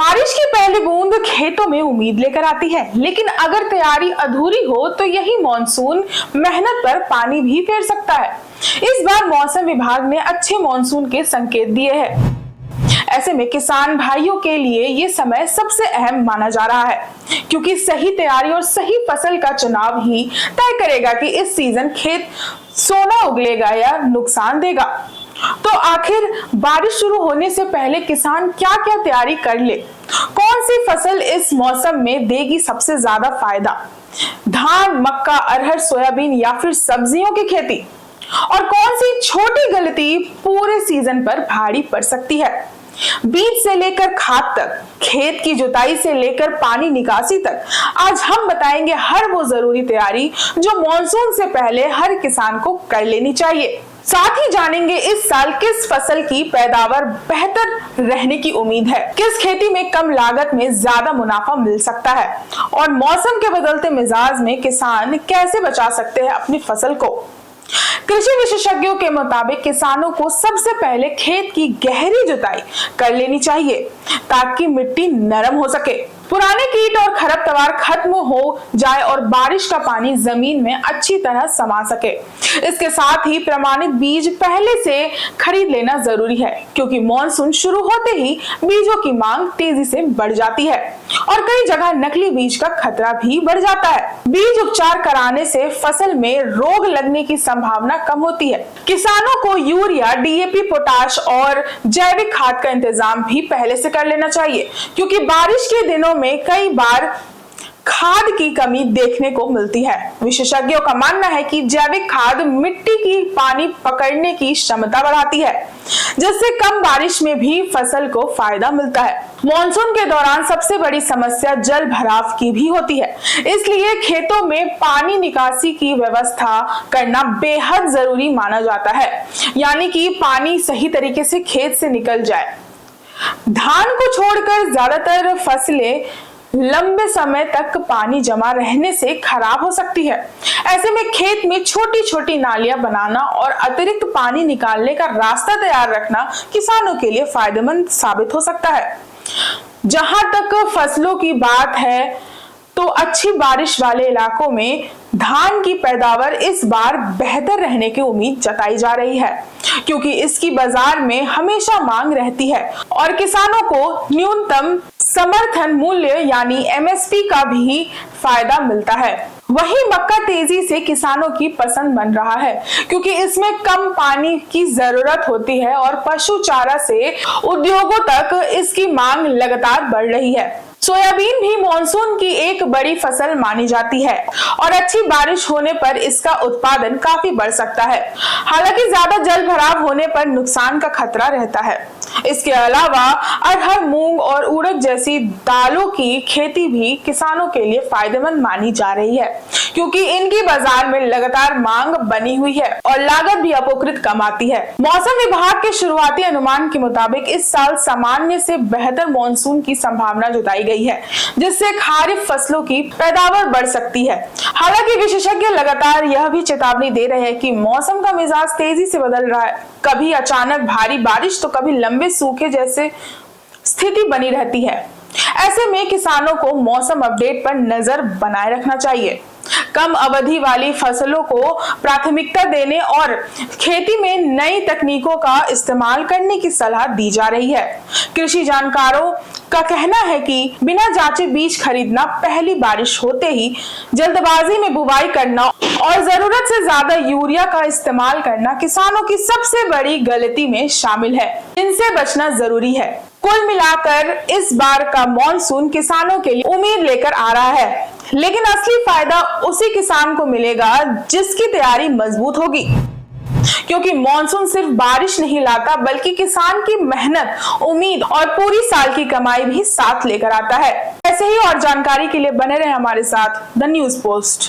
बारिश की पहली बूंद खेतों में उम्मीद लेकर आती है, लेकिन अगर तैयारी अधूरी हो तो यही मानसून मेहनत पर पानी भी फेर सकता है। इस बार मौसम विभाग ने अच्छे मानसून के संकेत दिए हैं। ऐसे में किसान भाइयों के लिए ये समय सबसे अहम माना जा रहा है, क्योंकि सही तैयारी और सही फसल का चुनाव ही तय करेगा कि इस सीजन खेत सोना उगलेगा या नुकसान देगा। तो आखिर बारिश शुरू होने से पहले किसान क्या क्या तैयारी कर ले? कौन सी फसल इस मौसम में देगी सबसे ज्यादा फायदा? धान, मक्का, अरहर, सोयाबीन या फिर सब्जियों की खेती? और कौन सी छोटी गलती पूरे सीजन पर भारी पड़ सकती है? बीज से लेकर खाद तक, खेत की जुताई से लेकर पानी निकासी तक, आज हम बताएंगे हर वो जरूरी तैयारी जो मॉनसून से पहले हर किसान को कर लेनी चाहिए। साथ ही जानेंगे इस साल किस फसल की पैदावार बेहतर रहने की उम्मीद है, किस खेती में कम लागत में ज्यादा मुनाफा मिल सकता है, और मौसम के बदलते मिजाज में किसान कैसे बचा सकते हैं अपनी फसल को। कृषि विशेषज्ञों के मुताबिक किसानों को सबसे पहले खेत की गहरी जुताई कर लेनी चाहिए ताकि मिट्टी नरम हो सके, पुराने कीट और खरपतवार खत्म हो जाए और बारिश का पानी जमीन में अच्छी तरह समा सके। इसके साथ ही प्रमाणित बीज पहले से खरीद लेना जरूरी है, क्योंकि मॉनसून शुरू होते ही बीजों की मांग तेजी से बढ़ जाती है और कई जगह नकली बीज का खतरा भी बढ़ जाता है। बीज उपचार कराने से फसल में रोग लगने की संभावना कम होती है। किसानों को यूरिया, डीएपी, पोटाश और जैविक खाद का इंतजाम भी पहले से कर लेना चाहिए, क्योंकि बारिश के दिनों में कई बार खाद की कमी देखने को मिलती है। विशेषज्ञों का मानना है कि जैविक खाद मिट्टी की पानी पकड़ने की क्षमता बढ़ाती है, जिससे कम बारिश में भी फसल को फायदा मिलता है। मॉनसून के दौरान सबसे बड़ी समस्या जल भराव की भी होती है, इसलिए खेतों में पानी निकासी की व्यवस्था करना बेहद जरूरी माना जाता है, यानी कि पानी सही तरीके से खेत से निकल जाए। धान को छोड़कर ज्यादातर फसलें लंबे समय तक पानी जमा रहने से खराब हो सकती है। ऐसे में खेत में छोटी छोटी नालियां बनाना और अतिरिक्त पानी निकालने का रास्ता तैयार रखना किसानों के लिए फायदेमंद साबित हो सकता है। जहां तक फसलों की बात है तो अच्छी बारिश वाले इलाकों में धान की पैदावार इस बार बेहतर रहने की उम्मीद जताई जा रही है, क्योंकि इसकी बाजार में हमेशा मांग रहती है और किसानों को न्यूनतम समर्थन मूल्य यानी एमएसपी का भी फायदा मिलता है। वहीं मक्का तेजी से किसानों की पसंद बन रहा है, क्योंकि इसमें कम पानी की जरूरत होती है और पशु चारा से उद्योगों तक इसकी मांग लगातार बढ़ रही है। सोयाबीन भी मॉनसून की एक बड़ी फसल मानी जाती है और अच्छी बारिश होने पर इसका उत्पादन काफी बढ़ सकता है। हालांकि ज्यादा जल भराव होने पर नुकसान का खतरा रहता है। इसके अलावा अरहर, मूंग और उड़द जैसी दालों की खेती भी किसानों के लिए फायदेमंद मानी जा रही है, क्योंकि इनकी बाजार में लगातार मांग बनी हुई है और लागत भी अपेक्षित कम आती है। मौसम विभाग के शुरुआती अनुमान के मुताबिक इस साल सामान्य से बेहतर मॉनसून की संभावना जताई गई है, जिससे खरीफ फसलों की पैदावार बढ़ सकती है। हालांकि विशेषज्ञ लगातार यह भी चेतावनी दे रहे हैं कि मौसम का मिजाज तेजी से बदल रहा है, कभी अचानक भारी बारिश तो कभी लंबे सूखे जैसे स्थिति बनी रहती है। ऐसे में किसानों को मौसम अपडेट पर नजर बनाए रखना चाहिए, कम अवधि वाली फसलों को प्राथमिकता देने और खेती में नई तकनीकों का इस्तेमाल करने की सलाह दी जा रही है। कृषि जानकारों का कहना है कि बिना जांचे बीज खरीदना, पहली बारिश होते ही जल्दबाजी में बुवाई करना और जरूरत से ज्यादा यूरिया का इस्तेमाल करना किसानों की सबसे बड़ी गलती में शामिल है। इनसे बचना जरूरी है। कुल मिलाकर इस बार का मॉनसून किसानों के लिए उम्मीद लेकर आ रहा है, लेकिन असली फायदा उसी किसान को मिलेगा जिसकी तैयारी मजबूत होगी, क्योंकि मॉनसून सिर्फ बारिश नहीं लाता, बल्कि किसान की मेहनत, उम्मीद और पूरी साल की कमाई भी साथ लेकर आता है। ऐसे ही और जानकारी के लिए बने रहे हमारे साथ द न्यूज पोस्ट।